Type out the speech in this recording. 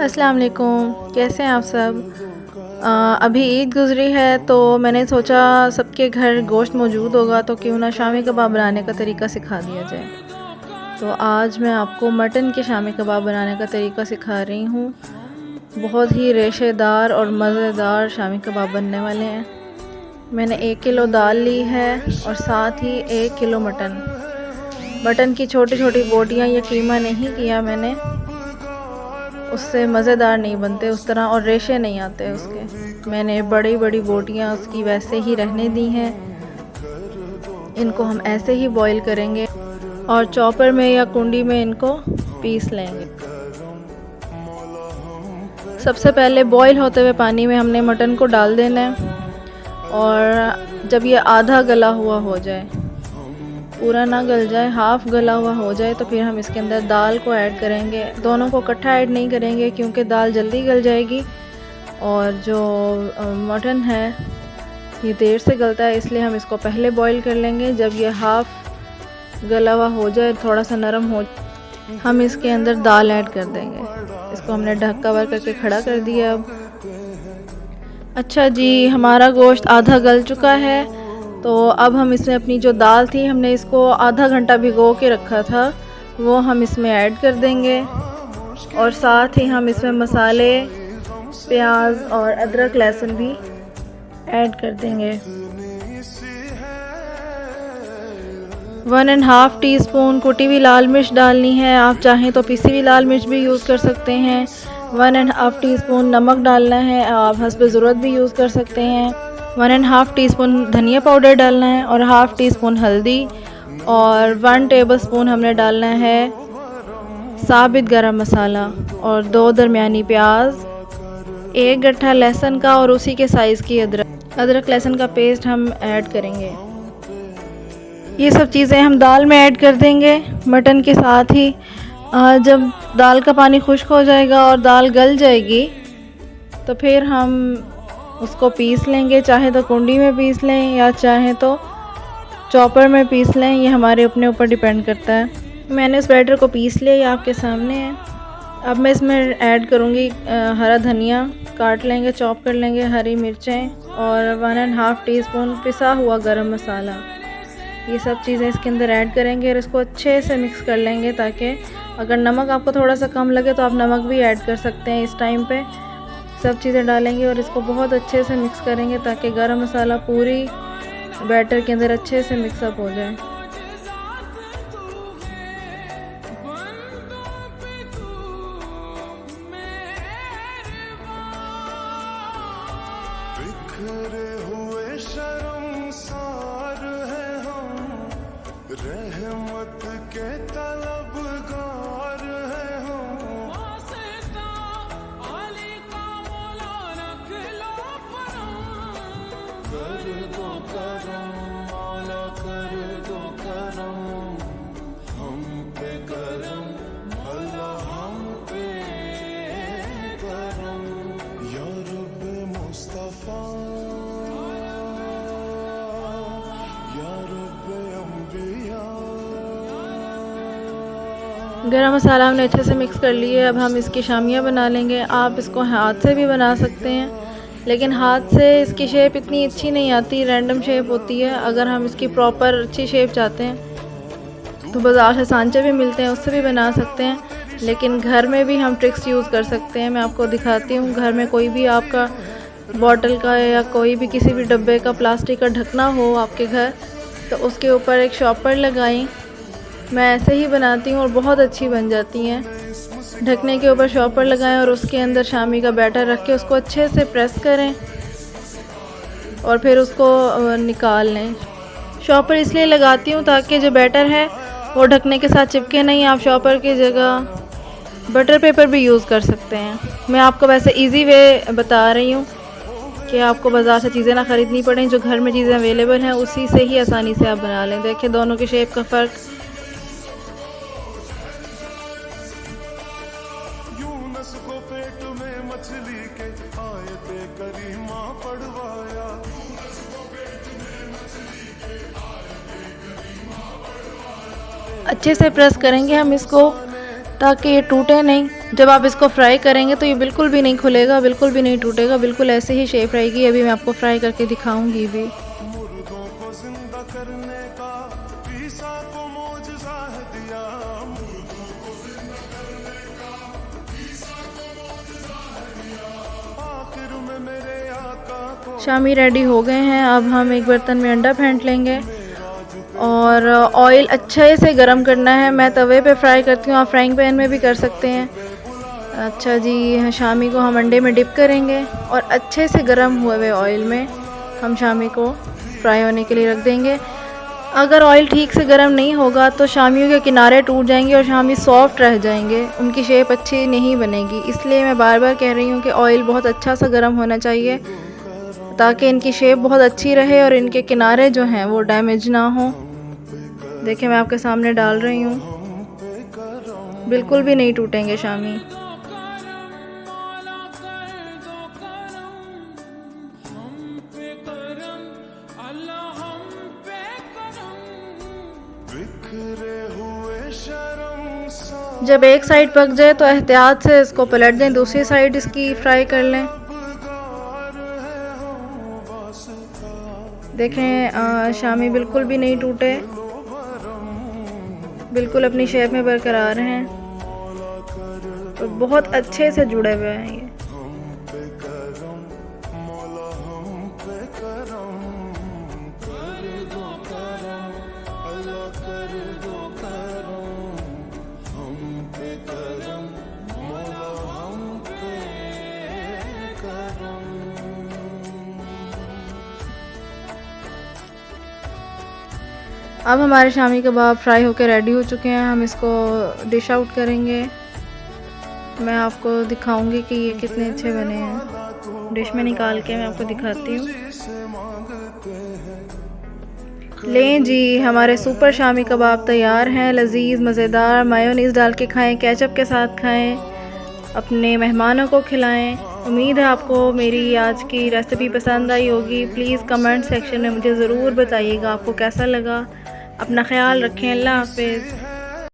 अस्सलाम वालेकुम, कैसे हैं आप सब। अभी ईद गुज़री है तो मैंने सोचा सबके घर गोश्त मौजूद होगा तो क्यों ना शामी कबाब बनाने का तरीका सिखा दिया जाए। तो आज मैं आपको मटन के शामी कबाब बनाने का तरीका सिखा रही हूँ। बहुत ही रेशेदार और मज़ेदार शामी कबाब बनने वाले हैं। मैंने 1 किलो दाल ली है और साथ ही 1 किलो मटन की छोटी छोटी बोटियाँ या कीमा नहीं किया मैंने, उससे मज़ेदार नहीं बनते उस तरह और रेशे नहीं आते उसके। मैंने बड़ी बड़ी बोटियाँ उसकी वैसे ही रहने दी हैं। इनको हम ऐसे ही बॉईल करेंगे और चॉपर में या कुंडी में इनको पीस लेंगे। सबसे पहले बॉईल होते हुए पानी में हमने मटन को डाल देना है और जब ये आधा गला हुआ हो जाए, पूरा ना गल जाए, हाफ़ गला हुआ हो जाए, तो फिर हम इसके अंदर दाल को ऐड करेंगे। दोनों को इकट्ठा ऐड नहीं करेंगे क्योंकि दाल जल्दी गल जाएगी और जो मटन है ये देर से गलता है, इसलिए हम इसको पहले बॉईल कर लेंगे। जब ये हाफ़ गला हुआ हो जाए, थोड़ा सा नरम हो, हम इसके अंदर दाल ऐड कर देंगे। इसको हमने ढक कवर करके खड़ा कर दिया। अब अच्छा जी, हमारा गोश्त आधा गल चुका है तो अब हम इसमें अपनी जो दाल थी, हमने इसको आधा घंटा भिगो के रखा था, वो हम इसमें ऐड कर देंगे और साथ ही हम इसमें मसाले, प्याज और अदरक लहसुन भी ऐड कर देंगे। 1.5 टीस्पून कुटी हुई लाल मिर्च डालनी है। आप चाहें तो पिसी हुई लाल मिर्च भी यूज़ कर सकते हैं। 1.5 टीस्पून नमक डालना है, आप हस्ब ज़रूरत भी यूज़ कर सकते हैं। 1.5 टीस्पून धनिया पाउडर डालना है और 1/2 टीस्पून हल्दी और 1 टेबलस्पून हमने डालना है साबित गरम मसाला और 2 दरमियानी प्याज, 1 गट्ठा लहसुन का और उसी के साइज़ की अदरक लहसुन का पेस्ट हम ऐड करेंगे। ये सब चीज़ें हम दाल में ऐड कर देंगे मटन के साथ ही। जब दाल का पानी खुश्क हो जाएगा और दाल गल जाएगी तो फिर हम उसको पीस लेंगे। चाहे तो कुंडी में पीस लें या चाहे तो चॉपर में पीस लें, ये हमारे अपने ऊपर डिपेंड करता है। मैंने उस बैटर को पीस लिया, ये आपके सामने है। अब मैं इसमें ऐड करूँगी हरा धनिया, काट लेंगे, चॉप कर लेंगे, हरी मिर्चें और 1.5 टीस्पून पिसा हुआ गरम मसाला। ये सब चीज़ें इसके अंदर ऐड करेंगे और इसको अच्छे से मिक्स कर लेंगे, ताकि अगर नमक आपको थोड़ा सा कम लगे तो आप नमक भी ऐड कर सकते हैं इस टाइम पे। सब चीज़ें डालेंगे और इसको बहुत अच्छे से मिक्स करेंगे ताकि गरम मसाला पूरी बैटर के अंदर अच्छे से मिक्सअप हो जाए। रहमत के तलबगार है हम, कर दो करम मौला, कर दो करम हम पे करम अल्लाह, हम पे करम या रब मुस्तफा, या रब अंबिया। गरम मसाला हमने अच्छे से मिक्स कर लिए। अब हम इसकी शामियाँ बना लेंगे। आप इसको हाथ से भी बना सकते हैं, लेकिन हाथ से इसकी शेप इतनी अच्छी नहीं आती, रैंडम शेप होती है। अगर हम इसकी प्रॉपर अच्छी शेप चाहते हैं तो बाज़ार से सांचे भी मिलते हैं, उससे भी बना सकते हैं, लेकिन घर में भी हम ट्रिक्स यूज़ कर सकते हैं। मैं आपको दिखाती हूँ। घर में कोई भी आपका बॉटल का या कोई भी किसी भी डब्बे का प्लास्टिक का ढकना हो आपके घर, तो उसके ऊपर एक शॉपर लगाएं। मैं ऐसे ही बनाती हूँ और बहुत अच्छी बन जाती हैं। ढकने के ऊपर शॉपर लगाएं और उसके अंदर शामी का बैटर रख के उसको अच्छे से प्रेस करें और फिर उसको निकाल लें। शॉपर इसलिए लगाती हूँ ताकि जो बैटर है वो ढकने के साथ चिपके नहीं। आप शॉपर की जगह बटर पेपर भी यूज़ कर सकते हैं। मैं आपको वैसे इजी वे बता रही हूँ कि आपको बाज़ार से चीज़ें ना ख़रीदनी पड़ें, जो घर में चीज़ें अवेलेबल हैं उसी से ही आसानी से आप बना लें। देखिए दोनों के शेप का फ़र्क। यूनुस को पेट में मछली के आयते करीमा पढ़वाया, अच्छे से प्रेस करेंगे हम इसको ताकि ये टूटे नहीं। जब आप इसको फ्राई करेंगे तो ये बिल्कुल भी नहीं खुलेगा, बिल्कुल भी नहीं टूटेगा, बिल्कुल ऐसे ही शेप रहेगी। अभी मैं आपको फ्राई करके दिखाऊंगी भी। मुर्दों को जिंदा करने का ईसा को मौजज़ा है दिया। आखिर में मेरे आका को शामी रेडी हो गए हैं। अब हम एक बर्तन में अंडा फेंट लेंगे और ऑयल अच्छे से गरम करना है। मैं तवे पे फ्राई करती हूँ, आप फ्राइंग पैन में भी कर सकते हैं। अच्छा जी, शामी को हम अंडे में डिप करेंगे और अच्छे से गरम हुए हुए ऑयल में हम शामी को फ्राई होने के लिए रख देंगे। अगर ऑयल ठीक से गरम नहीं होगा तो शामियों के किनारे टूट जाएंगे और शामी सॉफ्ट रह जाएंगे, उनकी शेप अच्छी नहीं बनेगी। इसलिए मैं बार बार कह रही हूँ कि ऑयल बहुत अच्छा सा गरम होना चाहिए ताकि इनकी शेप बहुत अच्छी रहे और इनके किनारे जो हैं वो डैमेज ना हो। देखिए मैं आपके सामने डाल रही हूँ, बिल्कुल भी नहीं टूटेंगे शामी। बिखरे हुए शर्म सा जब एक साइड पक जाए तो एहतियात से इसको पलट दें, दूसरी साइड इसकी फ्राई कर लें। गार है हम बस का देखें शामी बिल्कुल भी नहीं टूटे, बिल्कुल अपनी शेप में बरकरार हैं और बहुत अच्छे से जुड़े हुए हैं ये। हम पे करम मौला, हम पे करम कर दो करम अल्लाह, कर दो करम हम पे करम मौला, हम पे करम। अब हमारे शामी कबाब फ्राई होकर रेडी हो चुके हैं। हम इसको डिश आउट करेंगे। मैं आपको दिखाऊंगी कि ये कितने अच्छे बने हैं। डिश में निकाल के मैं आपको दिखाती हूँ। जिसे मांगते हैं लें जी, हमारे सुपर शामी कबाब तैयार हैं। लजीज मज़ेदार, मायोनीज़ डाल के खाएं, केचप के साथ खाएं, अपने मेहमानों को खिलाएं। उम्मीद है आपको मेरी आज की रेसिपी पसंद आई होगी। प्लीज़ कमेंट सेक्शन में मुझे ज़रूर बताइएगा आपको कैसा लगा। अपना ख्याल रखें। अल्लाह हाफिज़।